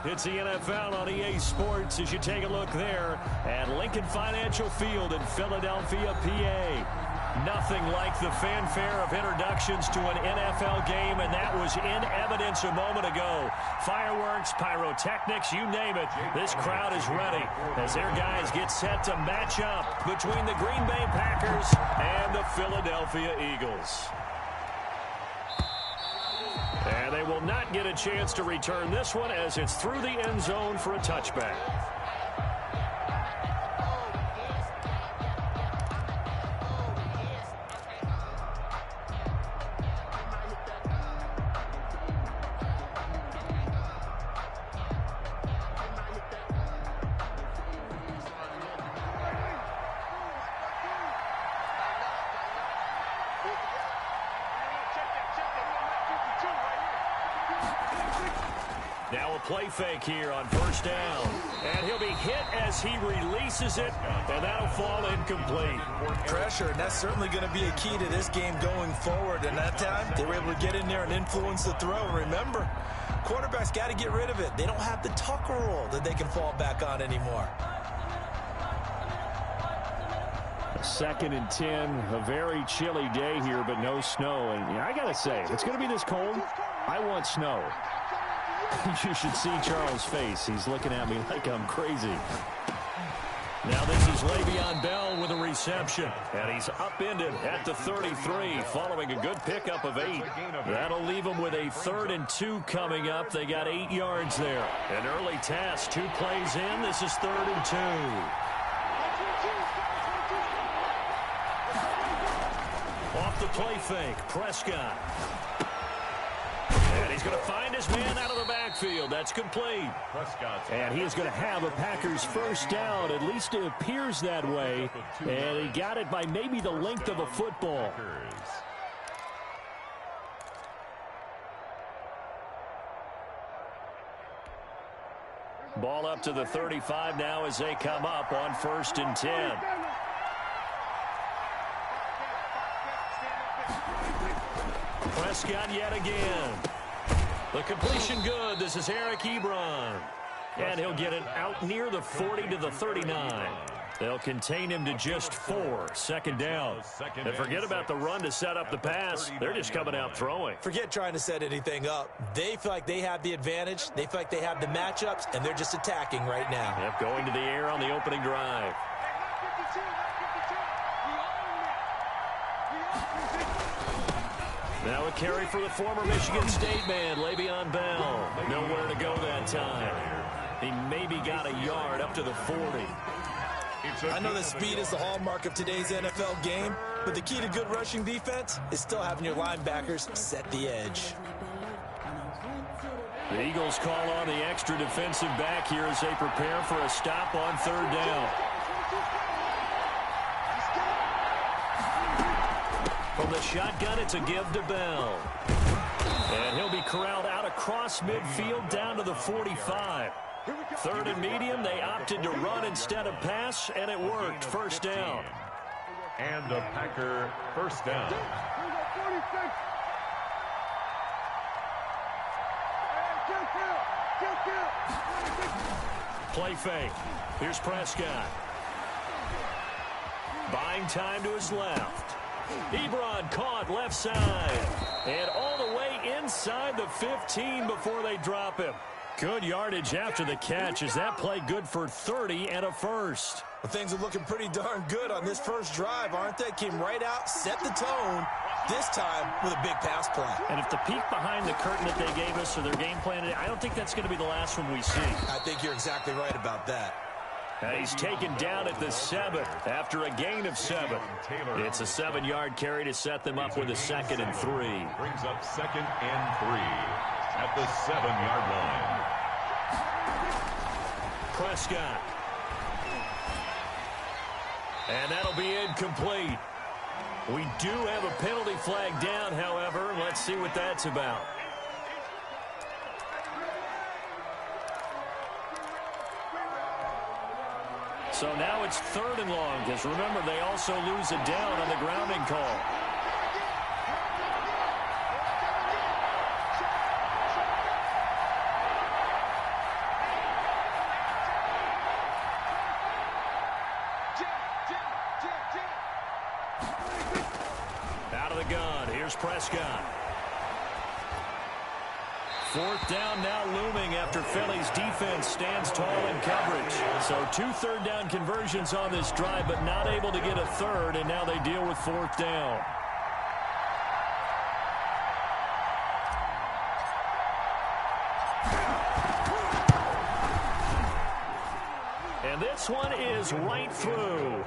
It's the NFL on EA Sports as you take a look there at Lincoln Financial Field in Philadelphia, PA. Nothing like the fanfare of introductions to an NFL game, and that was in evidence a moment ago. Fireworks, pyrotechnics, you name it. This crowd is ready as their guys get set to match up between the Green Bay Packers and the Philadelphia Eagles. And they will not get a chance to return this one as it's through the end zone for a touchback. Now a play fake here on first down. And he'll be hit as he releases it, and that'll fall incomplete. Pressure, and that's certainly going to be a key to this game going forward. And that time, they were able to get in there and influence the throw. Remember, quarterbacks got to get rid of it. They don't have the tucker roll that they can fall back on anymore. 2nd and 10, a very chilly day here, but no snow. And I got to say, if it's going to be this cold, I want snow. You should see Charles' face. He's looking at me like I'm crazy. Now this is Le'Veon Bell with a reception. And he's upended at the 33 following a good pickup of 8. That'll leave him with a 3rd and 2 coming up. They got 8 yards there. An early task. 2 plays in. This is 3rd and 2. Off the play fake. Prescott. And he's going to find his man out of the backfield. That's complete. And he is going to have a Packers first down. At least it appears that way. And he got it by maybe the length of a football. Ball up to the 35 now as they come up on 1st and 10. Prescott yet again. The completion good. This is Eric Ebron. And he'll get it out near the 40 to the 39. They'll contain him to just 4. 2nd down. And forget about the run to set up the pass. They're just coming out throwing. Forget trying to set anything up. They feel like they have the advantage. They feel like they have the matchups, and they're just attacking right now. Yep, going to the air on the opening drive. Now a carry for the former Michigan State man, Le'Veon Bell. Nowhere to go that time. He maybe got a yard up to the 40. I know that speed is the hallmark of today's NFL game, but the key to good rushing defense is still having your linebackers set the edge. The Eagles call on the extra defensive back here as they prepare for a stop on 3rd down. From the shotgun, it's a give to Bell. And he'll be corralled out across midfield down to the 45. 3rd and medium, they opted to run instead of pass, and it worked. First down. And a Packer first down. Play fake. Here's Prescott. Buying time to his left. Ebron caught left side. And all the way inside the 15 before they drop him. Good yardage after the catch. Is that play good for 30 and a first? Well, things are looking pretty darn good on this first drive, aren't they? Came right out, set the tone, this time with a big pass play. And if the peek behind the curtain that they gave us or their game plan, I don't think that's going to be the last one we see. I think you're exactly right about that. And he's taken down at the 7 after a gain of 7. It's a 7-yard carry to set them up with a 2nd and 3. Brings up 2nd and 3 at the 7-yard line. Prescott. And that'll be incomplete. We do have a penalty flag down, however. Let's see what that's about. So now it's 3rd and long, because remember, they also lose a down on the grounding call. Here's Prescott. Fourth down now looming after Philly's defense stands tall in coverage. So 2 third-down conversions on this drive, but not able to get a third, and now they deal with fourth down. And this one is right through.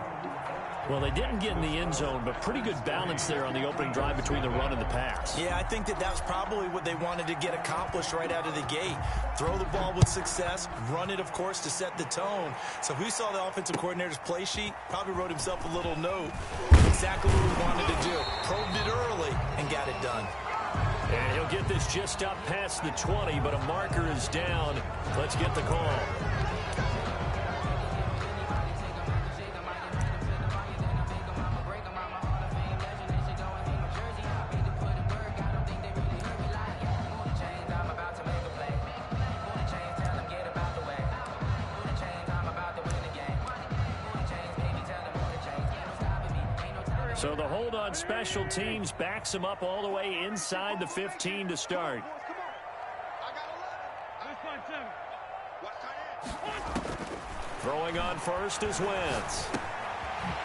Well, they didn't get in the end zone, but pretty good balance there on the opening drive between the run and the pass. Yeah, I think that was probably what they wanted to get accomplished right out of the gate. Throw the ball with success, run it, of course, to set the tone. So we saw the offensive coordinator's play sheet, probably wrote himself a little note. Exactly what we wanted to do. Probed it early and got it done. And he'll get this just up past the 20, but a marker is down. Let's get the call. So the hold on special teams backs him up all the way inside the 15 to start. Throwing on first is Wentz.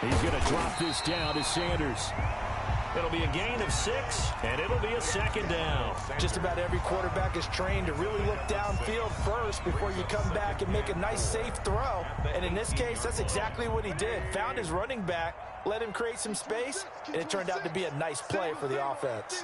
He's going to drop this down to Sanders. It'll be a gain of 6, and it'll be a second down. Just about every quarterback is trained to really look downfield first before you come back and make a nice, safe throw. And in this case, that's exactly what he did. Found his running back, let him create some space, and it turned out to be a nice play for the offense.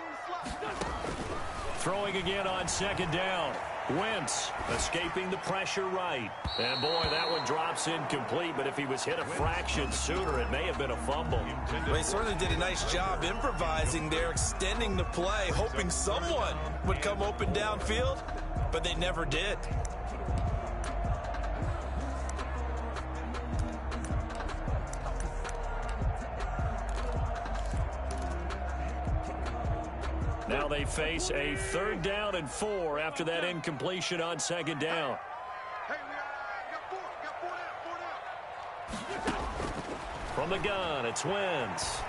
Throwing again on second down. Wentz escaping the pressure right. And, boy, that one drops incomplete, but if he was hit a fraction sooner, it may have been a fumble. Well, he certainly did a nice job improvising there, extending the play, hoping someone would come open downfield, but they never did. Now they face a 3rd down and 4 after that incompletion on second down. From the gun, it's Wentz.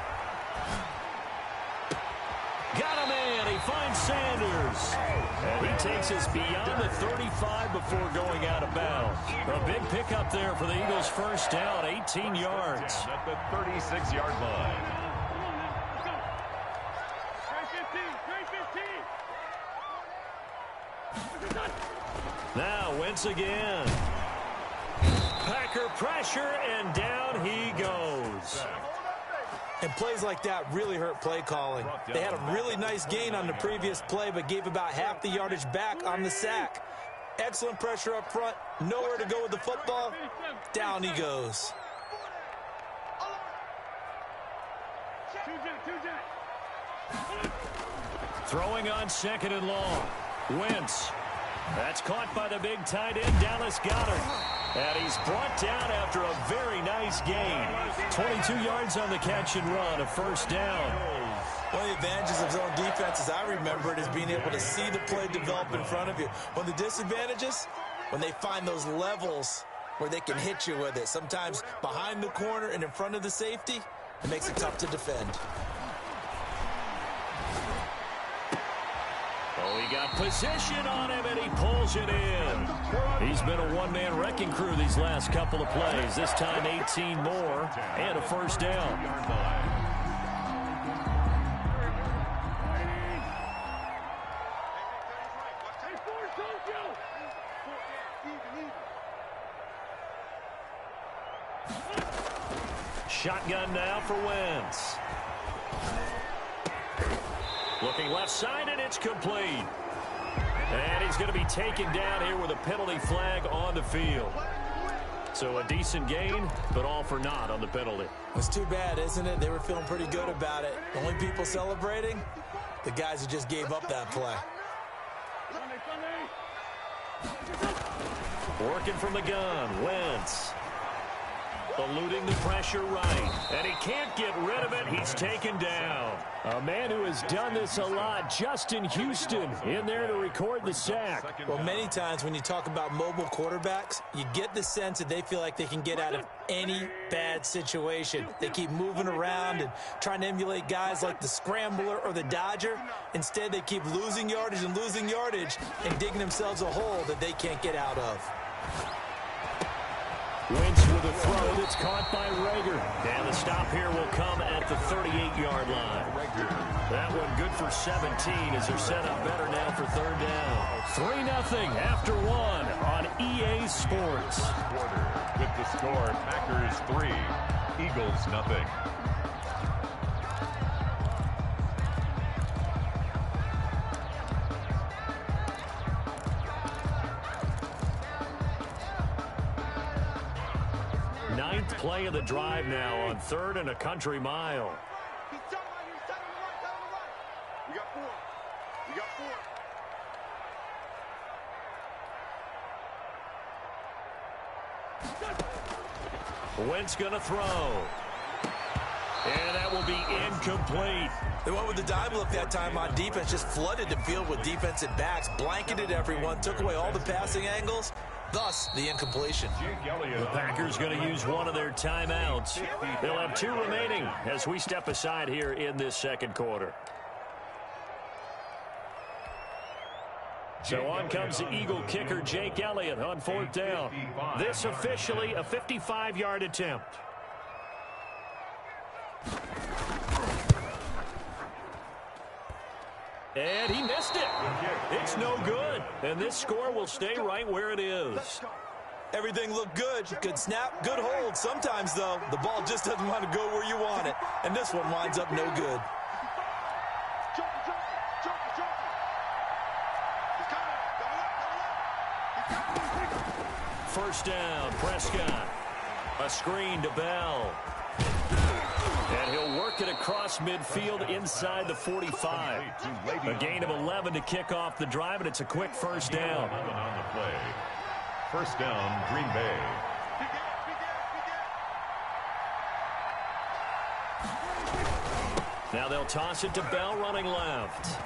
Got him in. He finds Sanders. And he takes us beyond the 35 before going out of bounds. A big pickup there for the Eagles' first down, 18 yards. At the 36-yard line. Now Wentz again. Packer pressure, and down he goes. And plays like that really hurt play calling. They had a really nice gain on the previous play, but gave about half the yardage back on the sack. Excellent pressure up front. Nowhere to go with the football. Down he goes. Throwing on second and long. Wentz. That's caught by the big tight end, Dallas Goedert. And he's brought down after a very nice gain. 22 yards on the catch and run, a first down. One of the advantages of zone defense, as I remember it, is being able to see the play develop in front of you. One of the disadvantages, when they find those levels where they can hit you with it. Sometimes behind the corner and in front of the safety, it makes it tough to defend. Oh, he got position on him, and he pulls it in. He's been a one-man wrecking crew these last couple of plays. This time 18 more and a first down. Shotgun now for Wentz. Looking left side, and it's complete. And he's going to be taken down here with a penalty flag on the field. So a decent gain, but all for naught on the penalty. It's too bad, isn't it? They were feeling pretty good about it. The only people celebrating, the guys who just gave up that play. Working from the gun, Wentz. Eluding the pressure right. And he can't get rid of it. He's taken down. A man who has done this a lot, Justin Houston, in there to record the sack. Well, many times when you talk about mobile quarterbacks, you get the sense that they feel like they can get out of any bad situation. They keep moving around and trying to emulate guys like the scrambler or the dodger. Instead, they keep losing yardage and digging themselves a hole that they can't get out of. Wentz with a throw that's caught by Rager. And the stop here will come at the 38-yard line. That one good for 17 as they're set up better now for third down. 3-0 after one on EA Sports. With the score, Packers 3, Eagles 0. Ninth play of the drive now on 3rd and a country mile. Wentz going to throw. And that will be incomplete. They went with the dive look that time on defense, just flooded the field with defensive backs, blanketed everyone, took away all the passing angles, thus the incompletion. The Packers going to use one of their timeouts. They'll have 2 remaining as we step aside here in this second quarter. So on comes the Eagle kicker, Jake Elliott, on 4th down. This officially a 55-yard attempt. And he missed it. It's no good. And this score will stay right where it is. Everything looked good. Good snap, good hold. Sometimes, though, the ball just doesn't want to go where you want it. And this one winds up no good. First down, Prescott. A screen to Bell. And he'll work it across midfield inside the 45. A gain of 11 to kick off the drive, and it's a quick first down. On the play. First down, Green Bay. Now they'll toss it to Bell running left.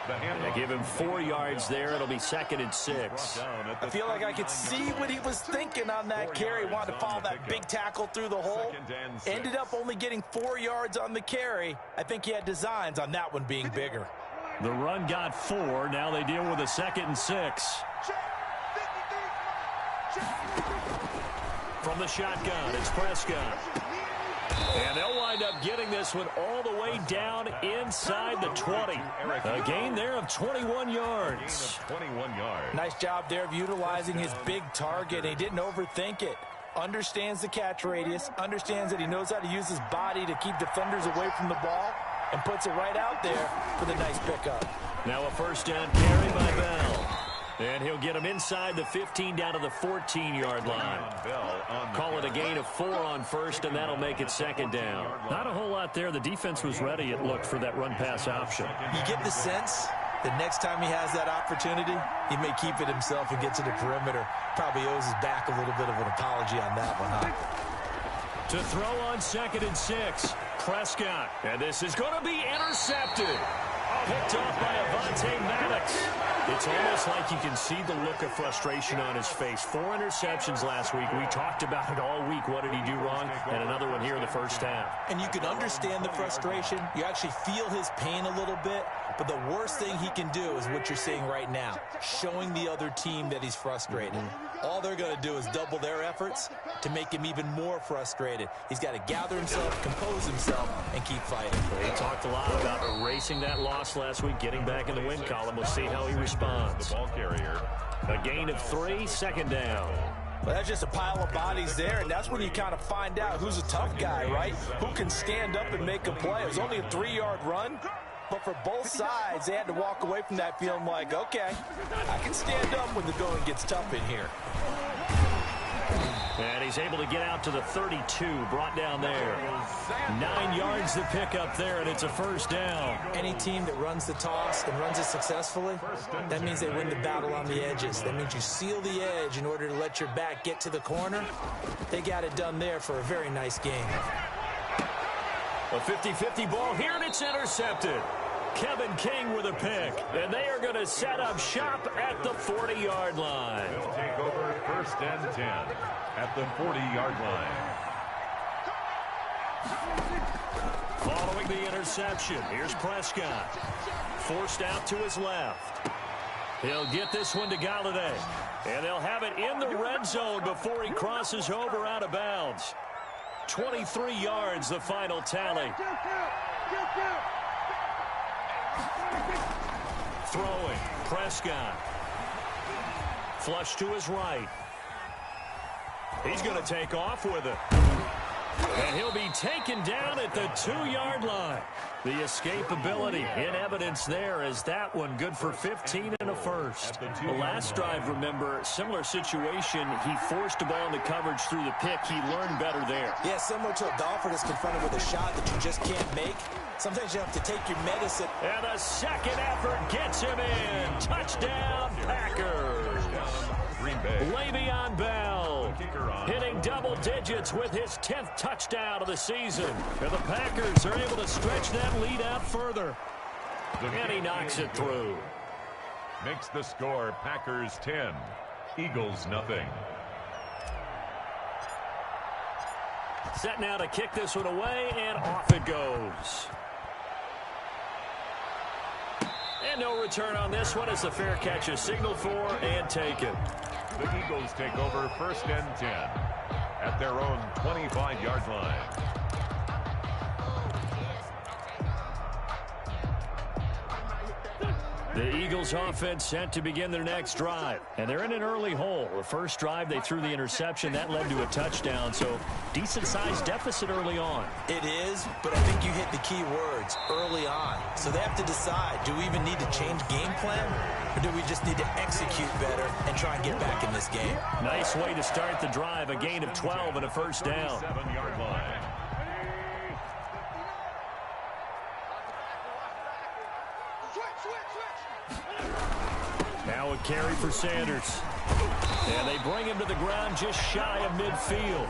They give him 4 yards there. It'll be 2nd and 6. I feel like I could see what he was thinking on that carry. Wanted to follow that big tackle through the hole. Ended up only getting 4 yards on the carry. I think he had designs on that one being bigger. The run got 4. Now they deal with a 2nd and 6. From the shotgun, it's Prescott. And they'll wind up getting this one all the way down inside the 20. A gain there of 21 yards. 21 yards. Nice job there of utilizing his big target. He didn't overthink it. Understands the catch radius. Understands that he knows how to use his body to keep defenders away from the ball. And puts it right out there for the nice pickup. Now a first down carry by Bell. And he'll get him inside the 15 down to the 14-yard line. Call it a gain of 4 on first, and that'll make it 2nd down. Not a whole lot there. The defense was ready, it looked, for that run-pass option. You get the sense that next time he has that opportunity, he may keep it himself and get to the perimeter. Probably owes his back a little bit of an apology on that one, huh? To throw on 2nd and 6, Prescott. And this is going to be intercepted. Picked off by Avonte Maddox. It's almost like you can see the look of frustration on his face. 4 interceptions last week. We talked about it all week. What did he do wrong? And another one here in the first half. And you can understand the frustration. You actually feel his pain a little bit. But the worst thing he can do is what you're seeing right now, showing the other team that he's frustrated. All they're going to do is double their efforts to make him even more frustrated. He's got to gather himself, compose himself, and keep fighting. He talked a lot about erasing that loss last week, getting back in the win column. We'll see how he responds. The ball carrier. A gain of 3, 2nd down. Well, that's just a pile of bodies there, and that's when you kind of find out who's a tough guy, right? Who can stand up and make a play. It was only a 3-yard run. But for both sides, they had to walk away from that feeling like, okay, I can stand up when the going gets tough in here. And he's able to get out to the 32, brought down there. 9 yards to pick up there, and it's a first down. Any team that runs the toss and runs it successfully, that means they win the battle on the edges. That means you seal the edge in order to let your back get to the corner. They got it done there for a very nice game. A 50-50 ball here, and it's intercepted. Kevin King with a pick, and they are going to set up shop at the 40-yard line. They'll take over first and 10 at the 40-yard line. Following the interception, here's Prescott. Forced out to his left. He'll get this one to Galladay, and they'll have it in the red zone before he crosses over out of bounds. 23 yards, the final tally. Throwing, Prescott. Flush to his right. He's going to take off with it. And he'll be taken down at the 2-yard line. The escapability in evidence there as that one good for 15 and a first. The last drive, remember, similar situation. He forced the ball into coverage through the pick. He learned better there. Yeah, similar to a golfer that's confronted with a shot that you just can't make. Sometimes you have to take your medicine. And a second effort gets him in. Touchdown, Packers. Green Bay. Le'Veon Bell hitting double digits with his 10th touchdown of the season. And the Packers are able to stretch that lead out further. And he knocks it through. Makes the score Packers 10, Eagles nothing. Set now to kick this one away, and off it goes. And no return on this one as the fair catch is signaled for and taken. The Eagles take over first and 10 at their own 25-yard line. The Eagles offense set to begin their next drive. And they're in an early hole. The first drive, they threw the interception. That led to a touchdown. So decent-sized deficit early on. It is, but I think you hit the key words, early on. So they have to decide, do we even need to change game plan? Or do we just need to execute better and try and get back in this game? Nice way to start the drive. A gain of 12 and a first down. 7-yard line. Now a carry for Sanders. And they bring him to the ground just shy of midfield.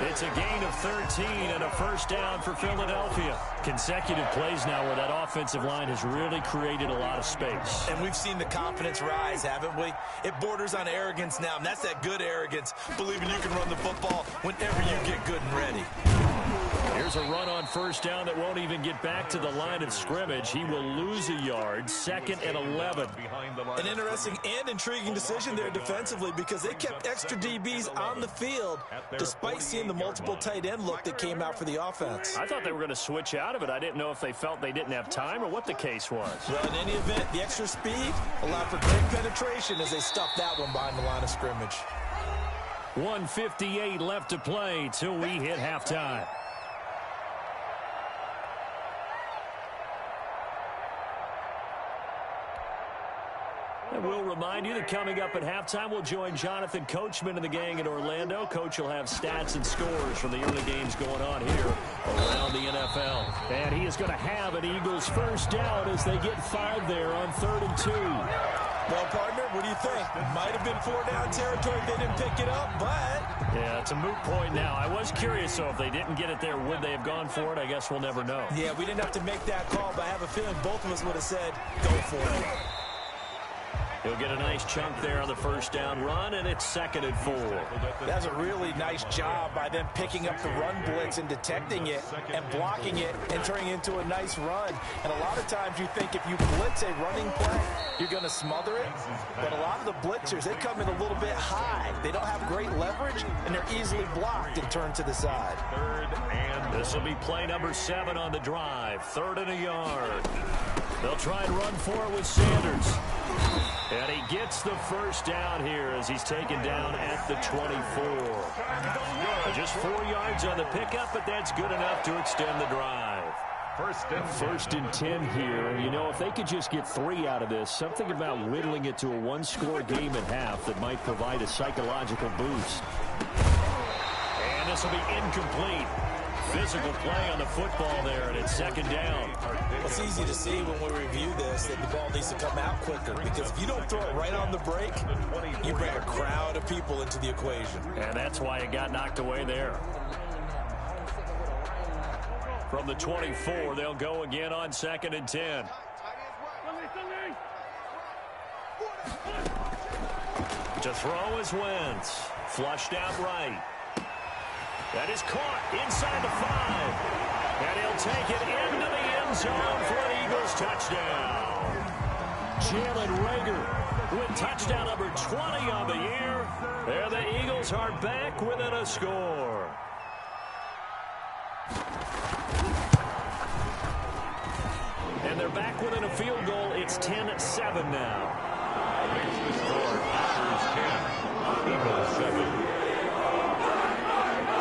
It's a gain of 13 and a first down for Philadelphia. Consecutive plays now where that offensive line has really created a lot of space. And we've seen the confidence rise, haven't we? It borders on arrogance now, and that's that good arrogance, believing you can run the football whenever you get good and ready. Here's a run on first down that won't even get back to the line of scrimmage. He will lose a yard, 2nd and 11. An interesting and intriguing decision there defensively because they kept extra DBs on the field despite seeing the multiple tight end look that came out for the offense. I thought they were going to switch out of it. I didn't know if they felt they didn't have time or what the case was. Well, in any event, the extra speed allowed for great penetration as they stuffed that one behind the line of scrimmage. 1:58 left to play till we hit halftime. And we'll remind you that coming up at halftime, we'll join Jonathan Coachman and the gang in Orlando. Coach will have stats and scores from the early games going on here around the NFL. And he is going to have an Eagles first down as they get 5 there on 3rd and 2. Well, partner, what do you think? Might have been 4-down territory. They didn't pick it up, but... Yeah, it's a moot point now. I was curious, so if they didn't get it there, would they have gone for it? I guess we'll never know. Yeah, we didn't have to make that call, but I have a feeling both of us would have said, go for it. He'll get a nice chunk there on the first down run, and it's 2nd and 4. That's a really nice job by them picking up the run blitz and detecting it and blocking it and turning it into a nice run. And a lot of times you think if you blitz a running play, you're going to smother it. But a lot of the blitzers, they come in a little bit high. They don't have great leverage, and they're easily blocked and turned to the side. 3rd and this will be play number 7 on the drive. 3rd and a yard. They'll try and run for it with Sanders. And he gets the first down here as he's taken down at the 24. Just 4 yards on the pickup, but that's good enough to extend the drive. First and 10 here. You know, if they could just get 3 out of this, something about whittling it to a 1-score game at half that might provide a psychological boost. And this will be incomplete. Physical play on the football there, and it's second down. It's easy to see when we review this that the ball needs to come out quicker, because if you don't throw it right on the break, you bring a crowd of people into the equation. And that's why it got knocked away there. From the 24, they'll go again on 2nd and 10. To throw is Wentz. Flushed out right. That is caught inside the 5. And he'll take it into the end zone for an Eagles touchdown. Jalen Reagor with touchdown number 20 on the year. There the Eagles are back within a score. And they're back within a field goal. It's 10-7 now. Makes the score Packers 10, Eagles 7.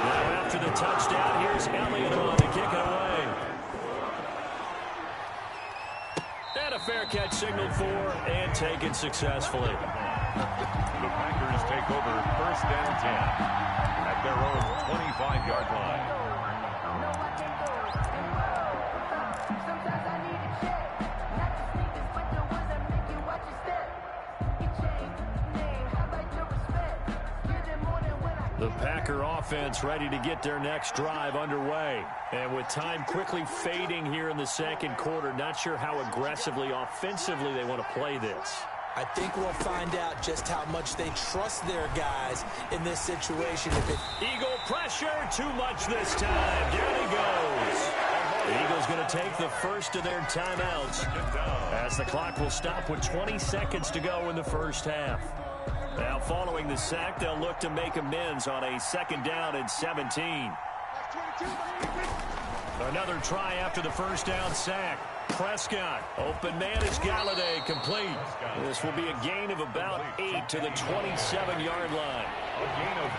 Now after the touchdown, here's Elliott on to kick it away. And a fair catch signaled for and taken successfully. The Packers take over 1st and 10 at their own 25-yard line. The Packer offense ready to get their next drive underway. And with time quickly fading here in the second quarter, not sure how aggressively, offensively they want to play this. I think we'll find out just how much they trust their guys in this situation. Eagle pressure, too much this time. Down he goes. The Eagles going to take the first of their timeouts as the clock will stop with 20 seconds to go in the first half. Now following the sack, they'll look to make amends on a 2nd down and 17. Another try after the first down sack. Prescott, open man is Galladay, complete. This will be a gain of about 8 to the 27-yard line.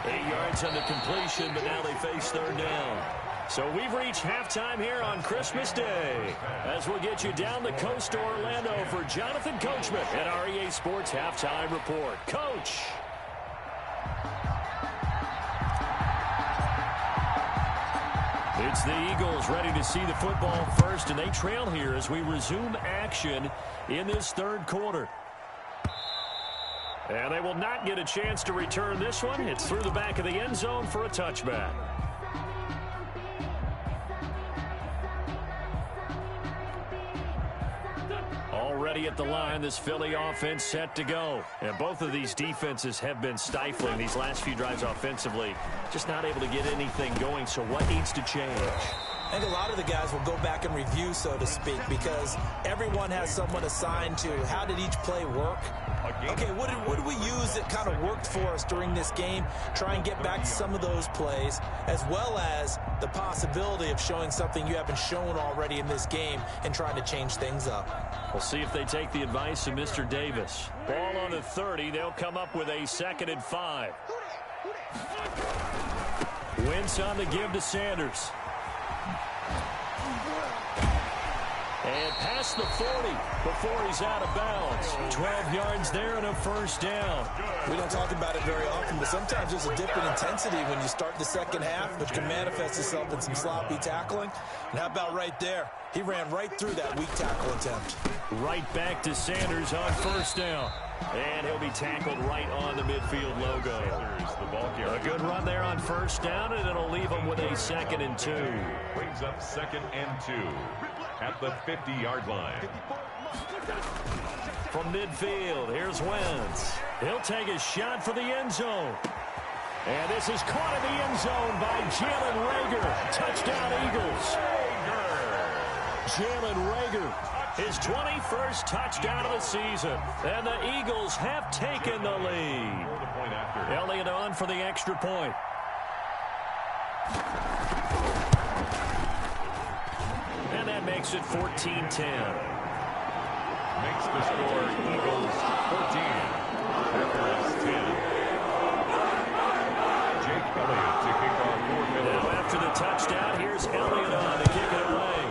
8 yards on the completion, but now they face 3rd down. So we've reached halftime here on Christmas Day, as we'll get you down the coast to Orlando for Jonathan Coachman at our EA Sports Halftime Report. Coach. It's the Eagles ready to see the football first, and they trail here as we resume action in this 3rd quarter. And they will not get a chance to return this one. It's through the back of the end zone for a touchback. Already at the line, this Philly offense set to go. And both of these defenses have been stifling these last few drives offensively. Just not able to get anything going, so what needs to change? I think a lot of the guys will go back and review, so to speak, because everyone has someone assigned to how did each play work. Okay, what did we use that kind of worked for us during this game? Try and get back to some of those plays, as well as the possibility of showing something you haven't shown already in this game and trying to change things up. We'll see if they take the advice of Mr. Davis. Ball on the 30. They'll come up with a 2nd and 5. Wentz on the give to Sanders. And past the 40 before he's out of bounds. 12 yards there and a 1st down. We don't talk about it very often, but sometimes there's a dip in intensity when you start the second half, which can manifest itself in some sloppy tackling. And how about right there? He ran right through that weak tackle attempt. Right back to Sanders on 1st down. And he'll be tackled right on the midfield logo. A good run there on 1st down, and it'll leave him with a 2nd and 2. Brings up 2nd and 2 at the 50-yard line. From midfield, here's Wentz. He'll take a shot for the end zone. And this is caught in the end zone by Jalen Reagor. Touchdown, Eagles. Jalen Reagor, his 21st touchdown of the season. And the Eagles have taken the lead. Elliott on for the extra point. And that makes it 14-10. Makes the score Eagles 14, Packers 10. Jake Elliott to kick off for Philly. Now after the touchdown, here's Elliott on to kick it away.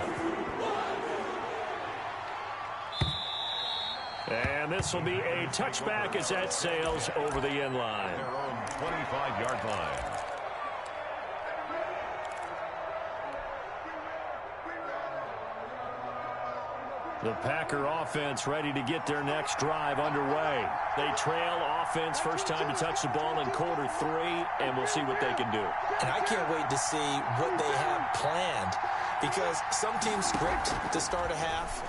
And this will be a touchback as that sails over the end line. Their own 25-yard line. The Packer offense ready to get their next drive underway. They trail offense first time to touch the ball in quarter 3, and we'll see what they can do. And I can't wait to see what they have planned, because some teams script to start a half.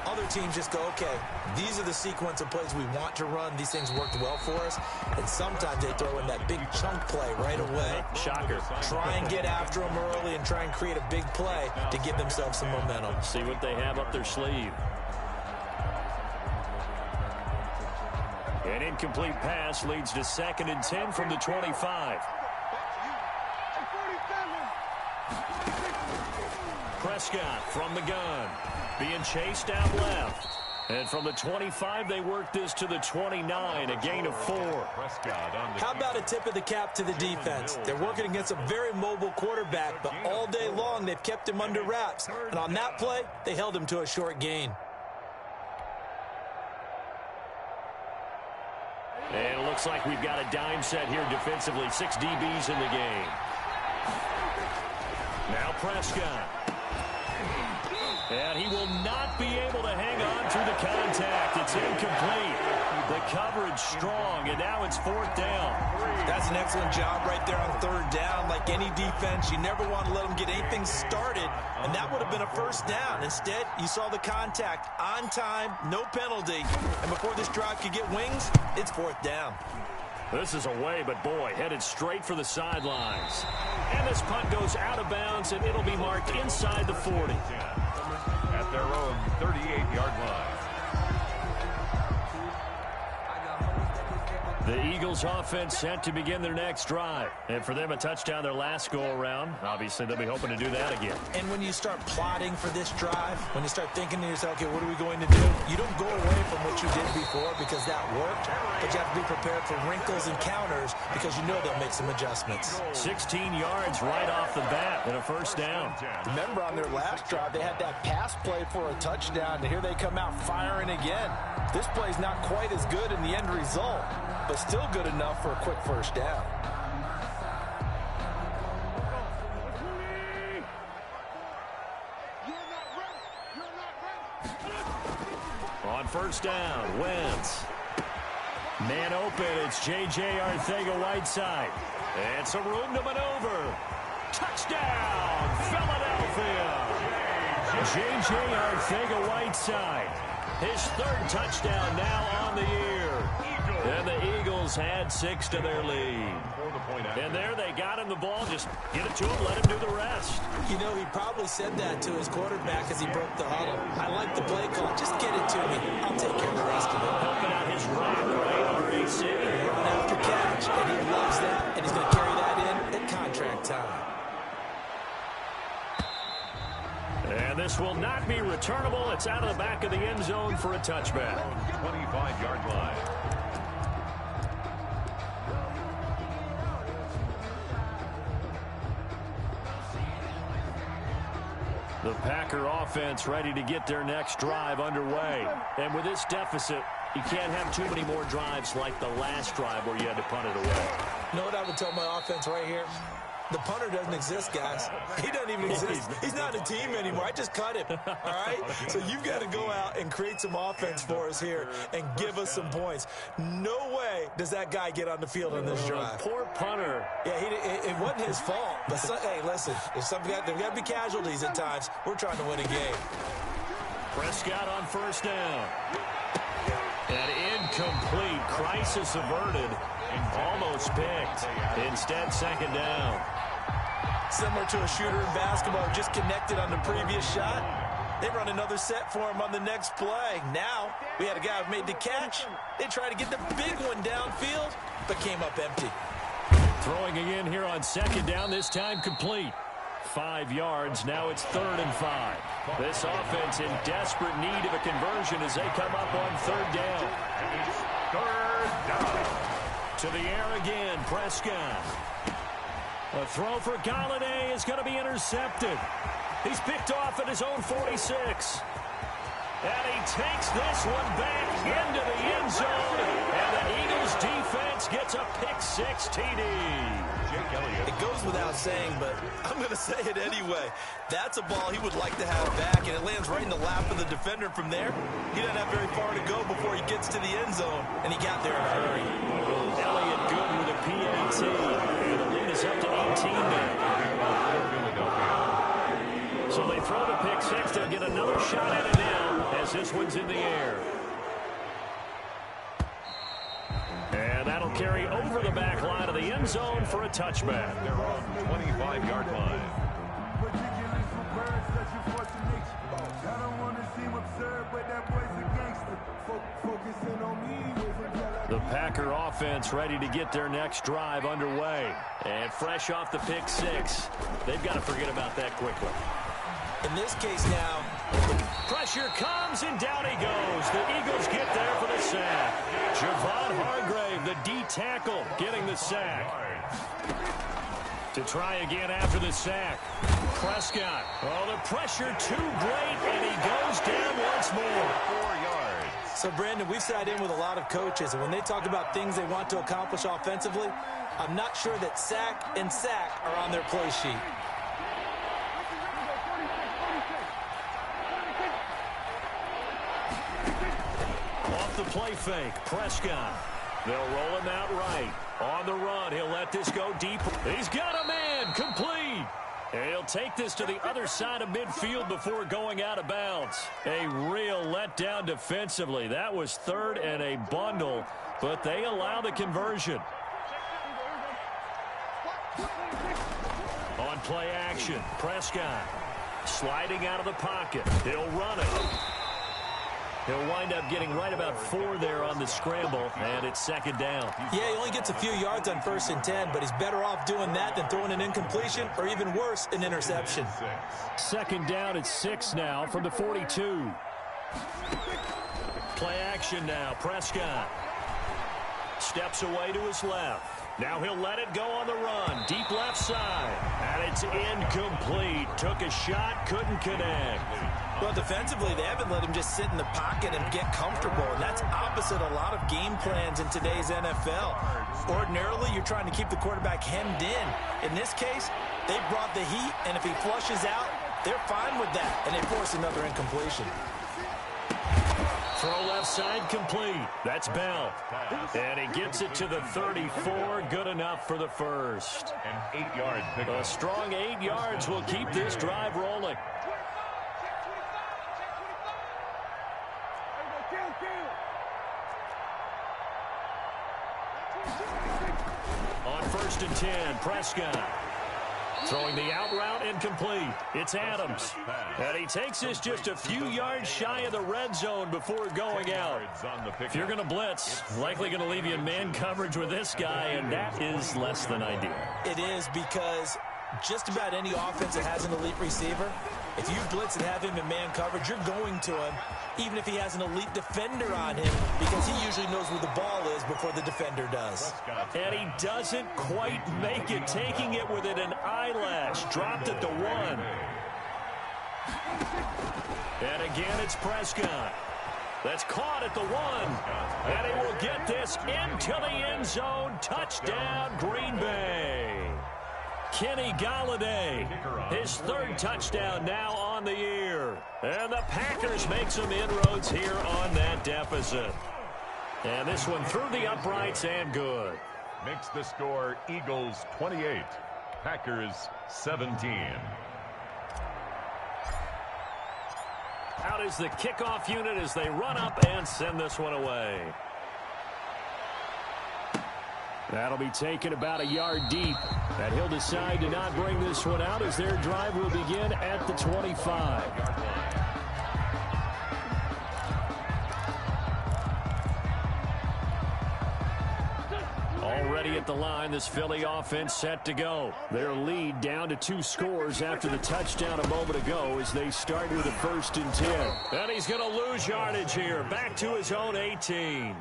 Other teams just go, okay, these are the sequence of plays we want to run. These things worked well for us. And sometimes they throw in that big chunk play right away. Shocker. Try and get after them early and try and create a big play to give themselves some momentum. See what they have up their sleeve. An incomplete pass leads to 2nd and 10 from the 25. Prescott from the gun, being chased out left. And from the 25, they work this to the 29, a gain of 4. How about a tip of the cap to the defense? They're working against a very mobile quarterback, but all day long they've kept him under wraps. And on that play, they held him to a short gain. And it looks like we've got a dime set here defensively. 6 DBs in the game. Now Prescott. And he will not be able to hang on through the contact. It's incomplete. The coverage strong, and now it's 4th down. That's an excellent job right there on 3rd down. Like any defense, you never want to let them get anything started, and that would have been a 1st down. Instead, you saw the contact on time, no penalty. And before this drive could get wings, it's 4th down. This is away, but boy, headed straight for the sidelines. And this punt goes out of bounds, and it'll be marked inside the 40. At their own 38-yard line. The Eagles offense set to begin their next drive. And for them, a touchdown their last go-around. Obviously, they'll be hoping to do that again. And when you start plotting for this drive, when you start thinking to yourself, okay, what are we going to do? You don't go away from what you did before because that worked, but you have to be prepared for wrinkles and counters because you know they'll make some adjustments. 16 yards right off the bat and a 1st down. Remember on their last drive, they had that pass play for a touchdown, and here they come out firing again. This play's not quite as good in the end result, but still good enough for a quick 1st down. On 1st down, Wentz. Man open, it's J.J. Arcega-Whiteside. And some room to maneuver. Touchdown, Philadelphia. J.J. Arcega-Whiteside. His 3rd touchdown now on the year. And the Eagles had 6 to their lead. And there they got him the ball. Just get it to him, let him do the rest. You know, he probably said that to his quarterback as he broke the huddle. I like the play call. Just get it to me. I'll take care of the rest of it. Helping out his right, RAC. Run after catch, and he loves that, and he's going to carry that in at contract time. And this will not be returnable. It's out of the back of the end zone for a touchback. 25-yard line. The Packer offense ready to get their next drive underway. And with this deficit, you can't have too many more drives like the last drive where you had to punt it away. You know what I would tell my offense right here? The punter doesn't exist, guys. He doesn't even exist. He's not a team anymore. I just cut him, all right? So you've got to go out and create some offense for us here and give us some points. No way does that guy get on the field on this drive. Poor punter. Yeah, it wasn't his fault. But, hey, listen, there's got to be casualties at times. We're trying to win a game. Prescott on 1st down. An incomplete. Crisis averted. Almost picked. Instead, 2nd down. Similar to a shooter in basketball, just connected on the previous shot. They run another set for him on the next play. Now, we had a guy who made the catch. They tried to get the big one downfield, but came up empty. Throwing again here on 2nd down, this time complete. 5 yards, now it's 3rd and 5. This offense in desperate need of a conversion as they come up on 3rd down. It's 3rd down. To the air again, Prescott. A throw for Galladay is going to be intercepted. He's picked off at his own 46. And he takes this one back into 6 TD. It goes without saying, but I'm going to say it anyway. That's a ball he would like to have back, and it lands right in the lap of the defender from there. He doesn't have very far to go before he gets to the end zone, and he got there in a hurry. Elliott good with a PAT, and the lead is up to 18 now. So they throw the pick six. They'll get another shot at it now as this one's in the air. And that'll carry over the back line of the end zone for a touchback. They're on 25-yard line. The Packer offense ready to get their next drive underway. And fresh off the pick six, they've got to forget about that quickly. In this case now, pressure comes, and down he goes. The Eagles get there for the sack. Javon Hargrave, the D tackle, getting the sack. To try again after the sack. Prescott. Oh, the pressure too great, and he goes down once more. 4 yards. So, Brandon, we've sat in with a lot of coaches, and when they talk about things they want to accomplish offensively, I'm not sure that sack and sack are on their play sheet. Off the play fake, Prescott. They'll roll him out right. On the run, he'll let this go deep. He's got a man, complete. And he'll take this to the other side of midfield before going out of bounds. A real letdown defensively. That was third and a bundle, but they allow the conversion. On play action, Prescott sliding out of the pocket. He'll run it. He'll wind up getting right about 4 there on the scramble, and it's second down. Yeah, he only gets a few yards on 1st and 10, but he's better off doing that than throwing an incompletion or even worse, an interception. Second down at 6 now from the 42. Play action now. Prescott steps away to his left. Now he'll let it go on the run. Deep left side. And it's incomplete. Took a shot, couldn't connect. Well, defensively, they haven't let him just sit in the pocket and get comfortable, and that's opposite a lot of game plans in today's NFL. Ordinarily, you're trying to keep the quarterback hemmed in. In this case, they brought the heat, and if he flushes out, they're fine with that, and they force another incompletion. Throw left side complete. That's Bell. And he gets it to the 34. Good enough for the first. An 8-yard pickup. A strong 8 yards will keep this drive rolling. On 1st and 10, Prescott. Throwing the out route incomplete. It's Adams. And he takes this just a few yards shy of the red zone before going out. If you're going to blitz, likely going to leave you in man coverage with this guy, and that is less than ideal. It is, because just about any offense that has an elite receiver, if you blitz and have him in man coverage, you're going to him, even if he has an elite defender on him, because he usually knows where the ball is before the defender does. And he doesn't quite make it, taking it within an eyelash. Dropped at the 1. And again, it's Prescott. That's caught at the 1. And he will get this into the end zone. Touchdown, Green Bay. Kenny Golladay, his 3rd touchdown now on the year. And the Packers make some inroads here on that deficit. And this one through the uprights and good. Makes the score Eagles 28, Packers 17. Out is the kickoff unit as they run up and send this one away. That'll be taken about a yard deep. And he'll decide to not bring this one out as their drive will begin at the 25. Already at the line, this Philly offense set to go. Their lead down to 2 scores after the touchdown a moment ago as they start with a 1st and 10. And he's going to lose yardage here. Back to his own 18.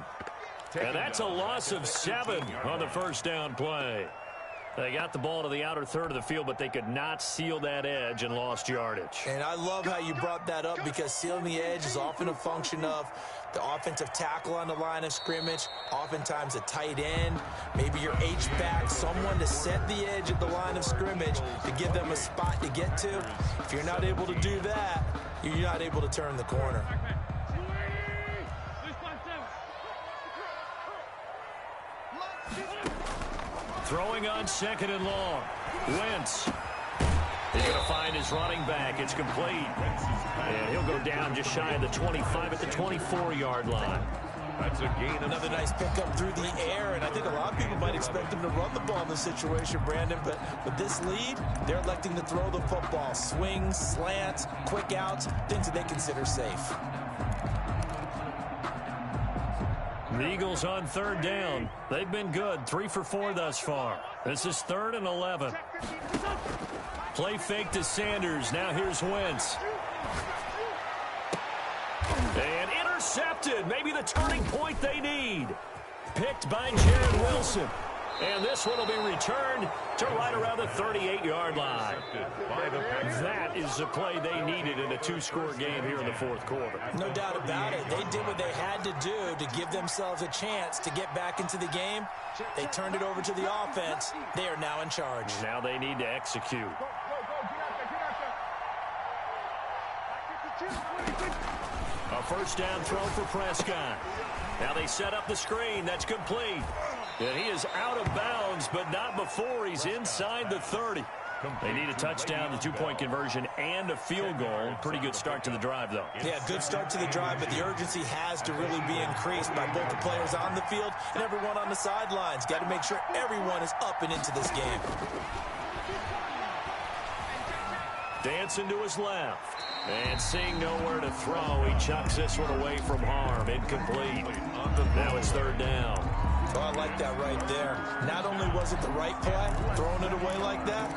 And that's a loss of 7 on the 1st down play. They got the ball to the outer third of the field, but they could not seal that edge and lost yardage. And I love how you brought that up, because sealing the edge is often a function of the offensive tackle on the line of scrimmage, oftentimes a tight end, maybe your H-back, someone to set the edge at the line of scrimmage to give them a spot to get to. If you're not able to do that, you're not able to turn the corner. Throwing on 2nd and long. Wentz. He's going to find his running back. It's complete. And he'll go down just shy of the 25 at the 24-yard line. That's a gain. Another nice pickup through the air, and I think a lot of people might expect him to run the ball in this situation, Brandon, but with this lead, they're electing to throw the football. Swings, slants, quick outs, things that they consider safe. The Eagles on 3rd down. They've been good. 3 for 4 thus far. This is 3rd and 11. Play fake to Sanders. Now here's Wentz. And intercepted. Maybe the turning point they need. Picked by Jared Wilson. And this one will be returned to right around the 38-yard line. That is the play they needed in a 2-score game here in the 4th quarter. No doubt about it. They did what they had to do to give themselves a chance to get back into the game. They turned it over to the offense. They are now in charge. Now they need to execute. A 1st down throw for Prescott. Now they set up the screen. That's complete. And he is out of bounds, but not before he's inside the 30. They need a touchdown, the 2-point conversion, and a field goal. Pretty good start to the drive, though. Yeah, good start to the drive, but the urgency has to really be increased by both the players on the field and everyone on the sidelines. Got to make sure everyone is up and into this game. Dancing to his left. And seeing nowhere to throw, he chucks this one away from harm. Incomplete. Now it's 3rd down. Oh, I like that right there. Not only was it the right play, throwing it away like that,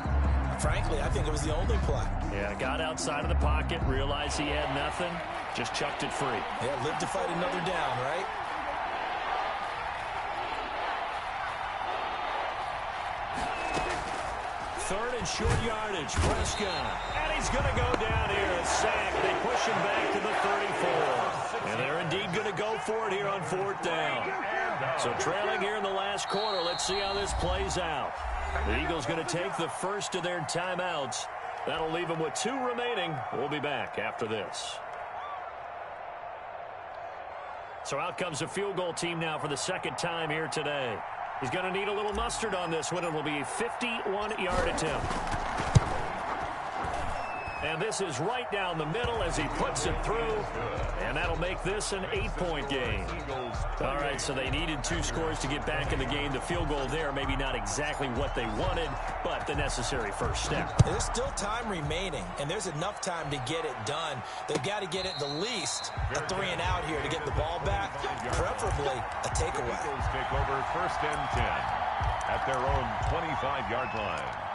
frankly, I think it was the only play. Yeah, got outside of the pocket, realized he had nothing, just chucked it free. Yeah, lived to fight another down, right? Third and short yardage, Prescott. And he's going to go down here. A sack. They push him back to the 34. And they're indeed going to go for it here on 4th down. So trailing here in the last quarter. Let's see how this plays out. The Eagles going to take the first of their timeouts. That'll leave them with 2 remaining. We'll be back after this. So out comes the field goal team now for the 2nd time here today. He's going to need a little mustard on this one. It will be a 51-yard attempt. And this is right down the middle as he puts it through. And that'll make this an 8-point game. All right, so they needed 2 scores to get back in the game. The field goal there, maybe not exactly what they wanted, but the necessary first step. There's still time remaining, and there's enough time to get it done. They've got to get it the least a 3-and-out here to get the ball back, preferably a takeaway. Eagles take over 1st and 10 at their own 25-yard line.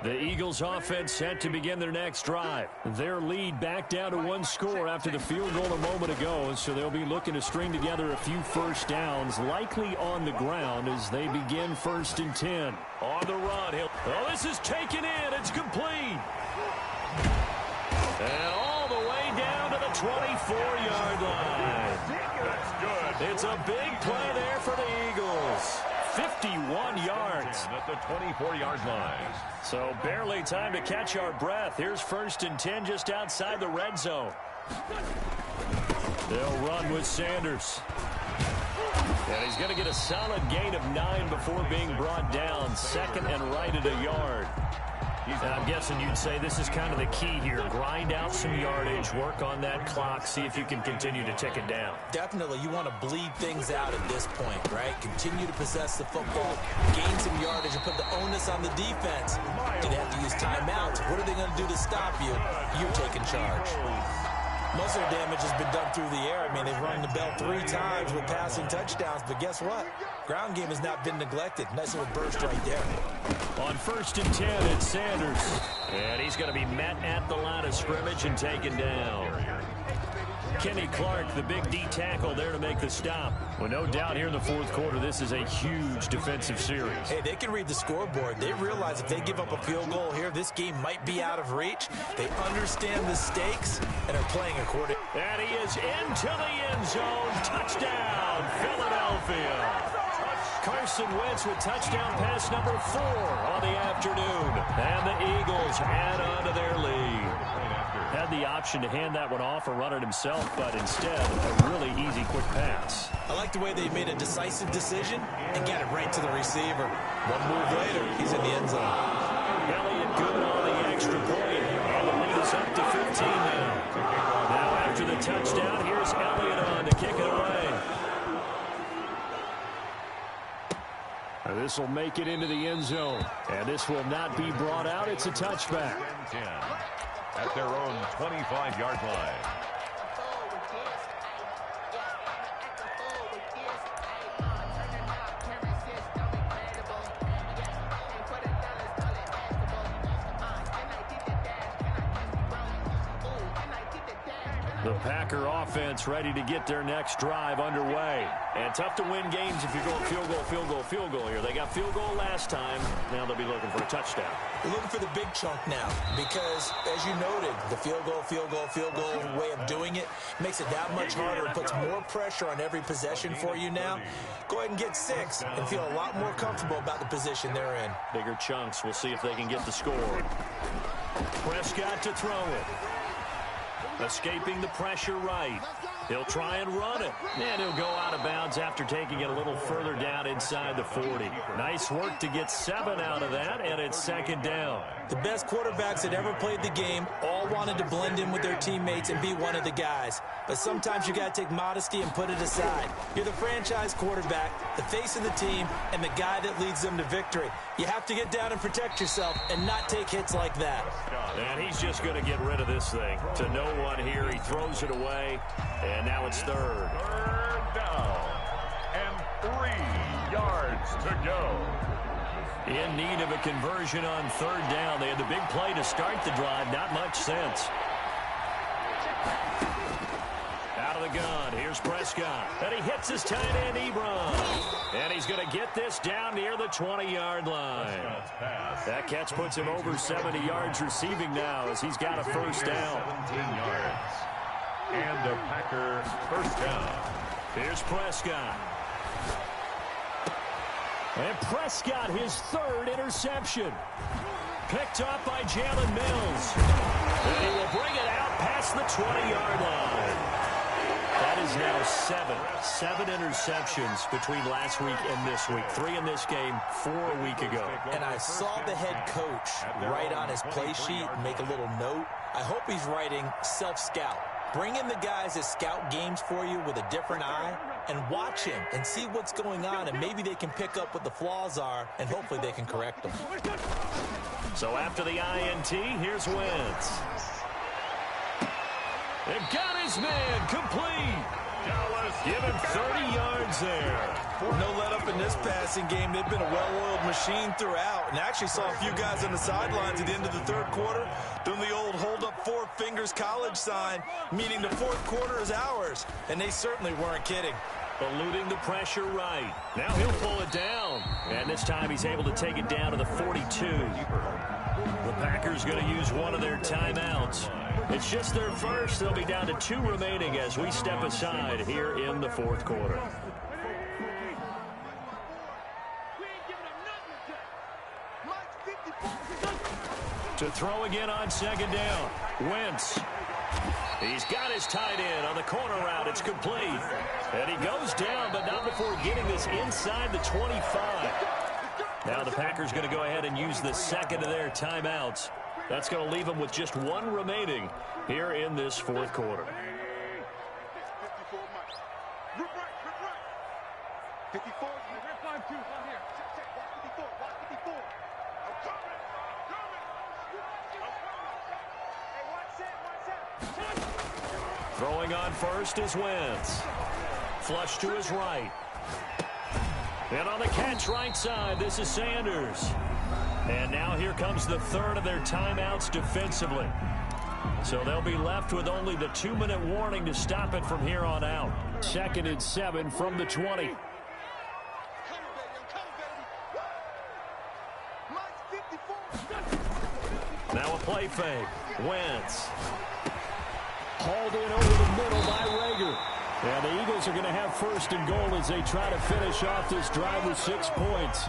The Eagles offense set to begin their next drive. Their lead back down to 1 score after the field goal a moment ago, so they'll be looking to string together a few 1st downs, likely on the ground as they begin 1st and 10. On the run, oh, this is taken in. It's complete. And all the way down to the 24-yard line. That's good. It's a big play there for the Eagles. 51 yards. At the 24-yard line. So barely time to catch our breath. Here's 1st and 10 just outside the red zone. They'll run with Sanders. And he's going to get a solid gain of 9 before being brought down. 2nd and right at a yard. And I'm guessing you'd say this is kind of the key here. Grind out some yardage, work on that clock, see if you can continue to tick it down. Definitely, you want to bleed things out at this point, right? Continue to possess the football, gain some yardage, and put the onus on the defense. Do they have to use timeouts? What are they going to do to stop you? You're taking charge. Most of their damage has been done through the air. I mean, they've rung the bell 3 times with passing touchdowns, but guess what? Ground game has not been neglected. Nice little burst right there. On 1st and 10, it's Sanders. And he's going to be met at the line of scrimmage and taken down. Kenny Clark, the big D tackle there to make the stop. Well, no doubt here in the 4th quarter, this is a huge defensive series. Hey, they can read the scoreboard. They realize if they give up a field goal here, this game might be out of reach. They understand the stakes and are playing accordingly. And he is into the end zone. Touchdown, Philadelphia. Carson Wentz with touchdown pass number 4 on the afternoon. And the Eagles add on to their lead. Had the option to hand that one off or run it himself, but instead, a really easy, quick pass. I like the way they made a decisive decision and got it right to the receiver. One move later, he's in the end zone. Elliott good on the extra point. And the lead is up to 15 now. Now after the touchdown, here's Elliott on to kick it away. This will make it into the end zone. And this will not be brought out. It's a touchback. At their own 25-yard line. The Packer offense ready to get their next drive underway. And tough to win games if you're going field goal, field goal, field goal here. They got field goal last time. Now they'll be looking for a touchdown. They're looking for the big chunk now because, as you noted, the field goal, field goal, field goal way of doing it makes it that much harder. It puts more pressure on every possession for you now. Go ahead and get 6 and feel a lot more comfortable about the position they're in. Bigger chunks. We'll see if they can get the score. Prescott to throw it. Escaping the pressure right. He'll try and run it. And he'll go out of bounds after taking it a little further down inside the 40. Nice work to get 7 out of that, and it's 2nd down. The best quarterbacks that ever played the game all wanted to blend in with their teammates and be one of the guys. But sometimes you got to take modesty and put it aside. You're the franchise quarterback, the face of the team, and the guy that leads them to victory. You have to get down and protect yourself and not take hits like that. And he's just going to get rid of this thing. To no one here. He throws it away. And now it's 3rd. 3rd down. And 3 yards to go. In need of a conversion on 3rd down. They had the big play to start the drive. Not much sense. Out of the gun. Here's Prescott. And he hits his tight end, Ebron. And he's going to get this down near the 20-yard line. That catch puts him over 70 yards receiving now as he's got a 1st down. 17 yards. And the Packer 1st down. Here's Prescott. And Prescott, his 3rd interception. Picked up by Jalen Mills. And he will bring it out past the 20-yard line. That is now 7 interceptions between last week and this week. 3 in this game, 4 a week ago. And I saw the head coach write on his play sheet and make a little note. I hope he's writing self-scout. Bring in the guys that scout games for you with a different eye and watch him and see what's going on, and maybe they can pick up what the flaws are, and hopefully they can correct them. So after the INT, here's Wentz. They've got his man complete. Give him 30 yards there. No let up in this passing game. They've been a well-oiled machine throughout, and actually saw a few guys on the sidelines at the end of the 3rd quarter doing the old hold up 4 fingers college sign, meaning the 4th quarter is ours, and they certainly weren't kidding. Eluding the pressure right. Now he'll pull it down, and this time he's able to take it down to the 42. The Packers going to use one of their timeouts. It's just their first. They'll be down to 2 remaining as we step aside here in the 4th quarter. To throw again on 2nd down. Wentz. He's got his tight end on the corner route. It's complete. And he goes down, but not before getting this inside the 25. Now the Packers going to go ahead and use the 2nd of their timeouts. That's going to leave them with just 1 remaining here in this 4th quarter. 54. Throwing on first is Wentz. Flush to his right. And on the catch right side, this is Sanders. And now here comes the third of their timeouts defensively. So they'll be left with only the 2-minute warning to stop it from here on out. 2nd and 7 from the 20. Now a play fake. Wentz. Hauled in over the middle by Rager. And the Eagles are going to have 1st and goal as they try to finish off this drive with 6 points.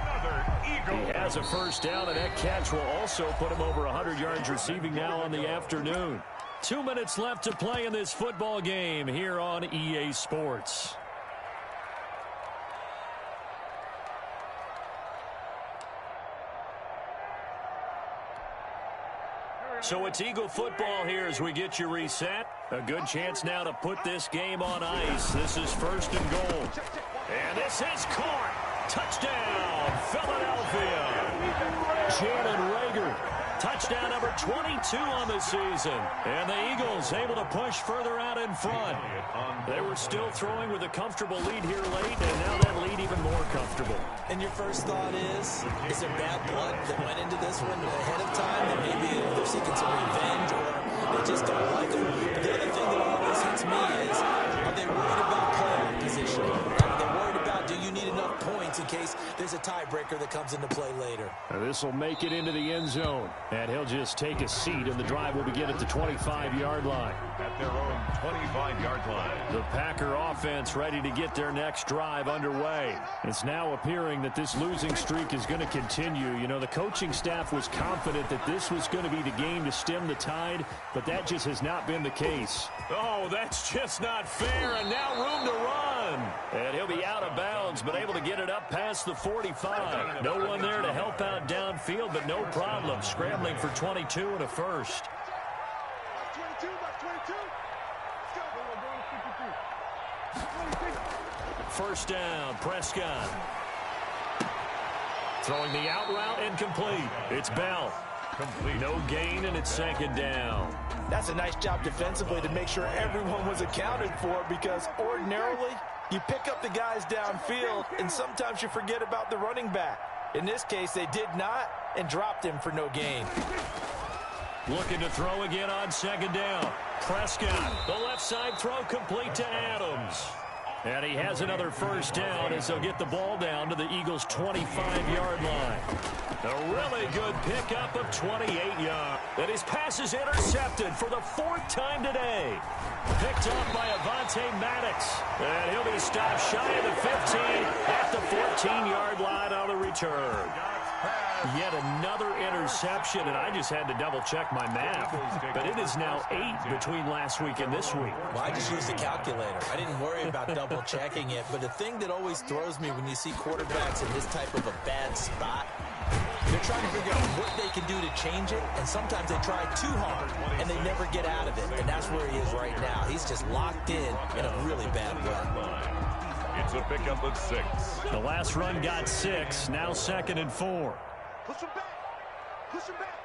He has a 1st down, and that catch will also put him over 100 yards receiving now on the afternoon. 2 minutes left to play in this football game here on EA Sports. So it's Eagle football here as we get you reset. A good chance now to put this game on ice. This is 1st and goal. And this is caught. Touchdown, Philadelphia. Jalen Rager. Touchdown number 22 on the season. And the Eagles able to push further out in front. They were still throwing with a comfortable lead here late, and now that lead even more comfortable. And your first thought is there bad blood that went into this one ahead of time? That maybe they're seeking some revenge or they just don't like them? But the other thing that always hits me is, are they worried about playoff position? Are they worried about, do you need enough points in case there's a tiebreaker that comes into play later? This will make it into the end zone. And he'll just take a seat, and the drive will begin at the 25-yard line. At their own 25-yard line. The Packer offense ready to get their next drive underway. It's now appearing that this losing streak is going to continue. You know, the coaching staff was confident that this was going to be the game to stem the tide, but that just has not been the case. Oh, that's just not fair, and now room to run. And he'll be out of bounds, but able to get it up past the 45. No one there to help out downfield, but no problem. Scrambling for 22 and a 1st. First down, Prescott. Throwing the out route incomplete. It's Bell. Complete. No gain, and it's 2nd down. That's a nice job defensively to make sure everyone was accounted for, because ordinarily you pick up the guys downfield and sometimes you forget about the running back. In this case, they did not and dropped him for no gain. Looking to throw again on 2nd down. Prescott, the left side throw complete to Adams. And he has another 1st down as they'll get the ball down to the Eagles' 25-yard line. A really good pickup of 28 yards. And his pass is intercepted for the 4th time today. Picked up by Avonte Maddox. And he'll be stopped shy of the 15 at the 14-yard line on the return. Yet another interception, and I just had to double-check my math. But it is now 8 between last week and this week. Well, I just used a calculator. I didn't worry about double-checking it. But the thing that always throws me when you see quarterbacks in this type of a bad spot, they're trying to figure out what they can do to change it, and sometimes they try too hard, and they never get out of it. And that's where he is right now. He's just locked in a really bad way. It's a pickup of 6. The last run got 6, now 2nd and 4. Push him back. Push him back.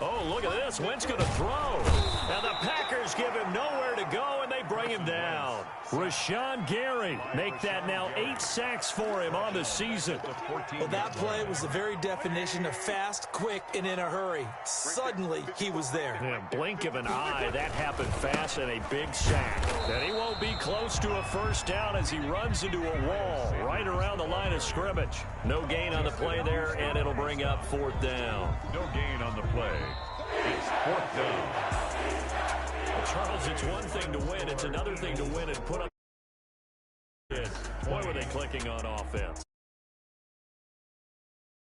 Oh, look at this. Wentz going to throw. And the Packers give him nowhere to go, and they bring him down. Rashawn Gary make that now 8 sacks for him on the season. Well, that play was the very definition of fast, quick, and in a hurry. Suddenly, he was there. Yeah, blink of an eye, that happened fast, and a big sack. And he won't be close to a 1st down as he runs into a wall right around the line of scrimmage. No gain on the play there, and it'll bring up 4th down. No gain on the play. It's 4th down. Well, Charles, it's one thing to win. It's another thing to win and put up. Boy, were they clicking on offense.